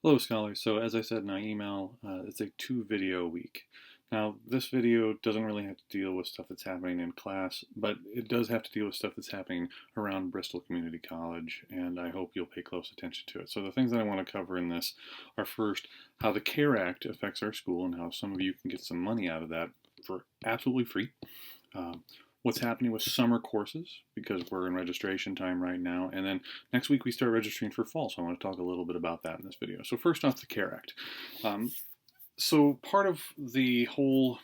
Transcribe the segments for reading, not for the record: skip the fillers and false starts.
Hello, scholars. So as I said in my email, it's a 2 video week. Now, this video doesn't really have to deal with stuff that's happening in class, but it does have to deal with stuff that's happening around Bristol Community College, and I hope you'll pay close attention to it. So the things that I want to cover in this are first, how the CARE Act affects our school and how some of you can get some money out of that for absolutely free. Um, what's happening with summer courses because we're in registration time right now. And then next week we start registering for fall. So I want to talk a little bit about that in this video. So first off, the CARE Act. So part of the whole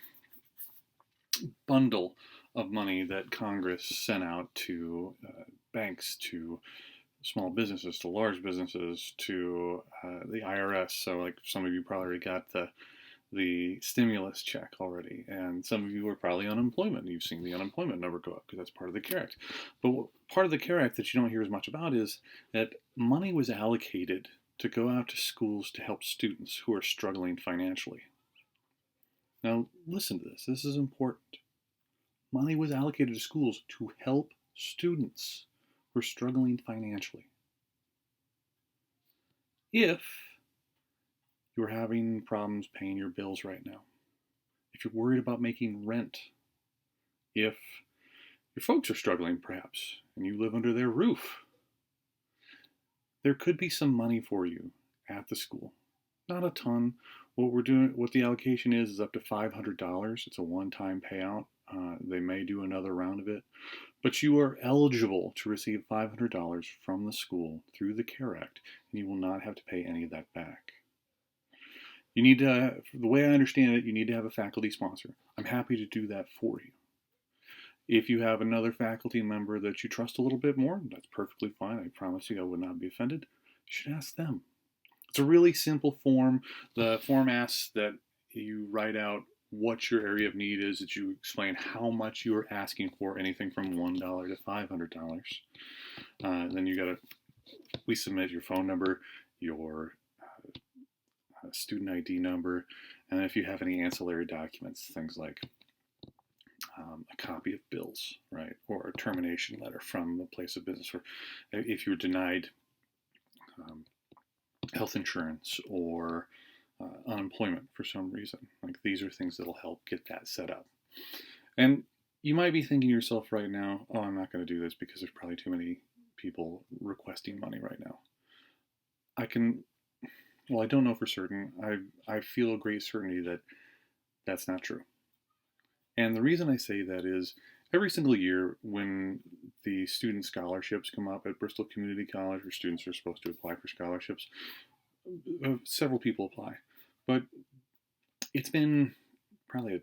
bundle of money that Congress sent out to banks, to small businesses, to large businesses, to the IRS. So like some of you probably already got the stimulus check already, and some of you are probably unemployment. You've seen the unemployment number go up because that's part of the CARE Act. But part of the CARE Act that you don't hear as much about is that money was allocated to go out to schools to help students who are struggling financially. Now, listen to this. This is important. Money was allocated to schools to help students who are struggling financially. If you're having problems paying your bills right now, if you're worried about making rent, if your folks are struggling perhaps and you live under their roof, there could be some money for you at the school. Not a ton. What the allocation is up to $500. It's a one-time payout. They may do another round of it, but you are eligible to receive $500 from the school through the CARE Act, and you will not have to pay any of that back. You need to, the way I understand it, you need to have a faculty sponsor. I'm happy to do that for you. If you have another faculty member that you trust a little bit more, that's perfectly fine. I promise you I would not be offended. You should ask them. It's a really simple form. The form asks that you write out what your area of need is, that you explain how much you are asking for, anything from $1 to $500. Then you got to, we submit your phone number, your student ID number, and then if you have any ancillary documents, things like a copy of bills, right, or a termination letter from the place of business, or if you're denied um, health insurance or unemployment for some reason. Like these are things that'll help get that set up. And you might be thinking to yourself right now, oh, I'm not going to do this because there's probably too many people requesting money right now. I can, well, I don't know for certain. I feel a great certainty that that's not true. And the reason I say that is every single year when the student scholarships come up at Bristol Community College, where students are supposed to apply for scholarships, several people apply. But it's been probably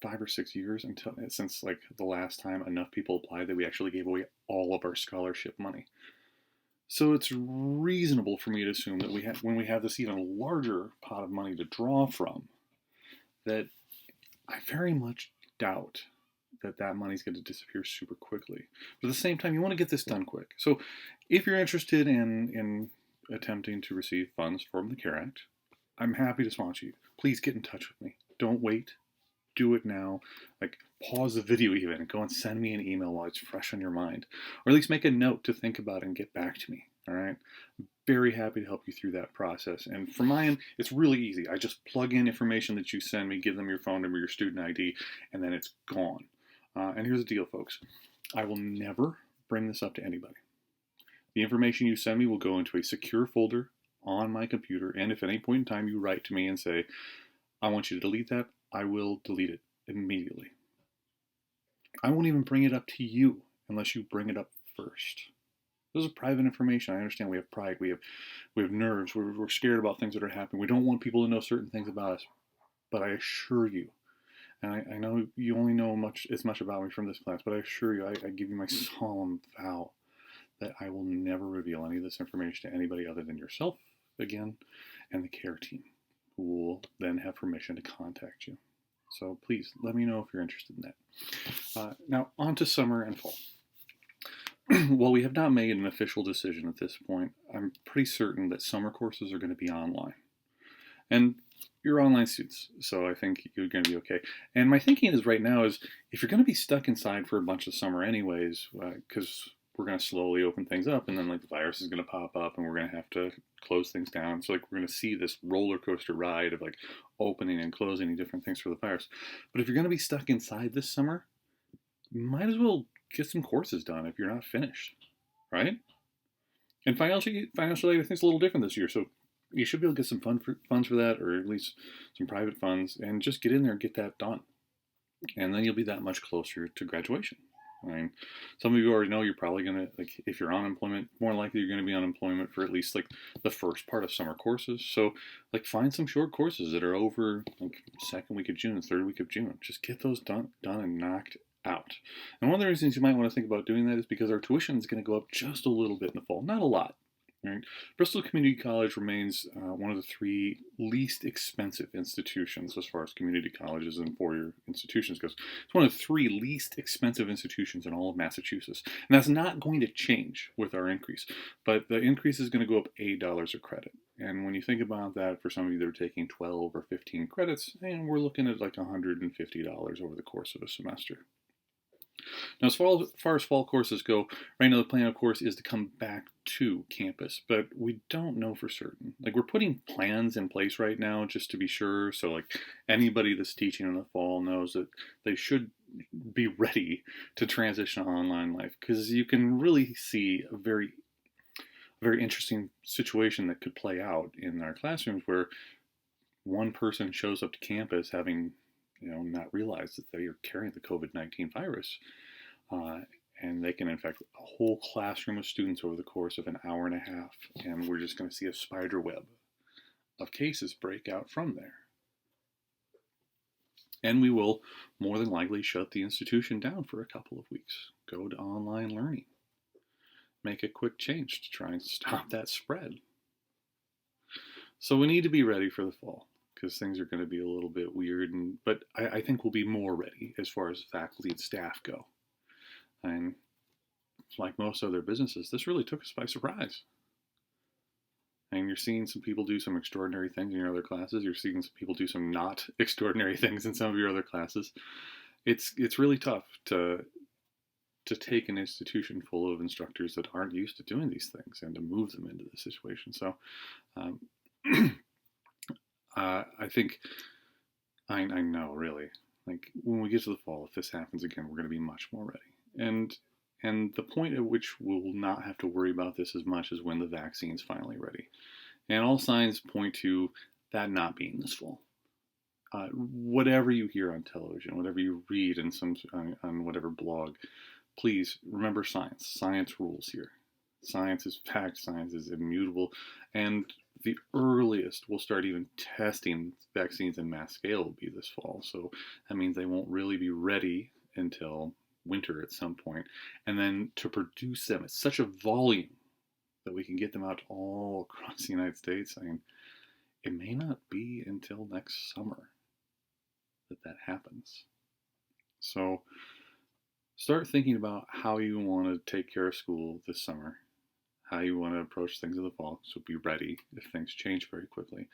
5 or 6 years since like the last time enough people applied that we actually gave away all of our scholarship money. So it's reasonable for me to assume that when we have this even larger pot of money to draw from, that I very much doubt that money is going to disappear super quickly. But at the same time, you want to get this done quick. So if you're interested in attempting to receive funds from the CARE Act, I'm happy to sponsor you. Please get in touch with me. Don't wait. Do it now. Like, pause the video even and go and send me an email while it's fresh on your mind. Or at least make a note to think about and get back to me. All right? Very happy to help you through that process. And for mine, it's really easy. I just plug in information that you send me, give them your phone number, your student ID, and then it's gone. And here's the deal, folks. I will never bring this up to anybody. The information you send me will go into a secure folder on my computer, and if at any point in time you write to me and say, I want you to delete that, I will delete it immediately. I won't even bring it up to you unless you bring it up first. This is private information. I understand we have pride, we have nerves, we're scared about things that are happening. We don't want people to know certain things about us. But I assure you, and I know you only know as much about me from this class, but I assure you, I give you my solemn vow that I will never reveal any of this information to anybody other than yourself, again, and the care team, who will then have permission to contact you. So please let me know if you're interested in that. Now, on to summer and fall. While we have not made an official decision at this point, I'm pretty certain that summer courses are going to be online. And you're online students, so I think you're going to be okay. And my thinking is right now is if you're going to be stuck inside for a bunch of summer anyways, because we're going to slowly open things up, and then like the virus is going to pop up, and we're going to have to close things down. So like we're going to see this roller coaster ride of like opening and closing and different things for the virus. But if you're going to be stuck inside this summer, you might as well get some courses done if you're not finished, right? And financial aid, I think, is a little different this year. So you should be able to get some funds for that, or at least some private funds, and just get in there and get that done. And then you'll be that much closer to graduation. I mean, some of you already know you're probably going to, like, if you're on unemployment, more likely you're going to be on unemployment for at least, like, the first part of summer courses. So, like, find some short courses that are over, like, second week of June, third week of June. Just get those done and knocked out. And one of the reasons you might want to think about doing that is because our tuition is going to go up just a little bit in the fall. Not a lot. Right? Bristol Community College remains one of the 3 least expensive institutions as far as community colleges and four-year institutions goes. It's one of the 3 least expensive institutions in all of Massachusetts. And that's not going to change with our increase. But the increase is going to go up $8 a credit. And when you think about that, for some of you that are taking 12 or 15 credits, and we're looking at like $150 over the course of a semester. Now, as far as fall courses go, right now the plan, of course, is to come back to campus, but we don't know for certain. Like, we're putting plans in place right now just to be sure, so like anybody that's teaching in the fall knows that they should be ready to transition to online life, because you can really see a very interesting situation that could play out in our classrooms where one person shows up to campus having not realized that they are carrying the COVID-19 virus. And they can infect a whole classroom of students over the course of an hour and a half. And we're just going to see a spider web of cases break out from there. And we will more than likely shut the institution down for a couple of weeks. Go to online learning. Make a quick change to try and stop that spread. So we need to be ready for the fall, because things are going to be a little bit weird, but I think we'll be more ready as far as faculty and staff go. And like most other businesses, this really took us by surprise. And you're seeing some people do some extraordinary things in your other classes. You're seeing some people do some not extraordinary things in some of your other classes. It's really tough to take an institution full of instructors that aren't used to doing these things and to move them into this situation. So I think I know, really, like when we get to the fall, if this happens again, we're going to be much more ready. And the point at which we'll not have to worry about this as much is when the vaccine's finally ready. And all signs point to that not being this fall. Whatever you hear on television, whatever you read in on whatever blog, please remember science. Science rules here. Science is fact. Science is immutable. And the earliest we'll start even testing vaccines in mass scale will be this fall. So that means they won't really be ready until winter at some point. And then to produce them at such a volume that we can get them out all across the United States, I mean, it may not be until next summer that happens. So start thinking about how you want to take care of school this summer, how you want to approach things in the fall, so be ready if things change very quickly.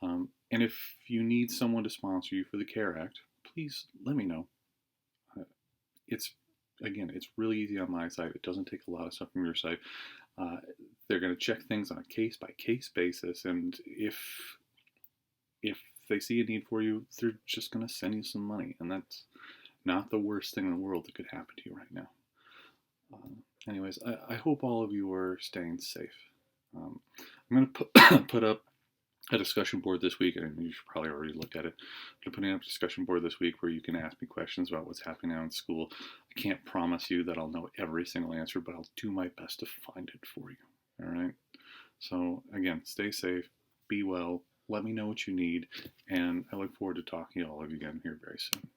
And if you need someone to sponsor you for the CARE Act, please let me know. It's really easy on my side. It doesn't take a lot of stuff from your side. They're going to check things on a case-by-case basis, and if they see a need for you, they're just going to send you some money, and that's not the worst thing in the world that could happen to you right now. Anyways, I hope all of you are staying safe. I'm going to put up a discussion board this week, and you should probably already look at it. I'm putting up a discussion board this week where you can ask me questions about what's happening now in school. I can't promise you that I'll know every single answer, but I'll do my best to find it for you. All right? So, again, stay safe, be well, let me know what you need, and I look forward to talking to all of you again here very soon.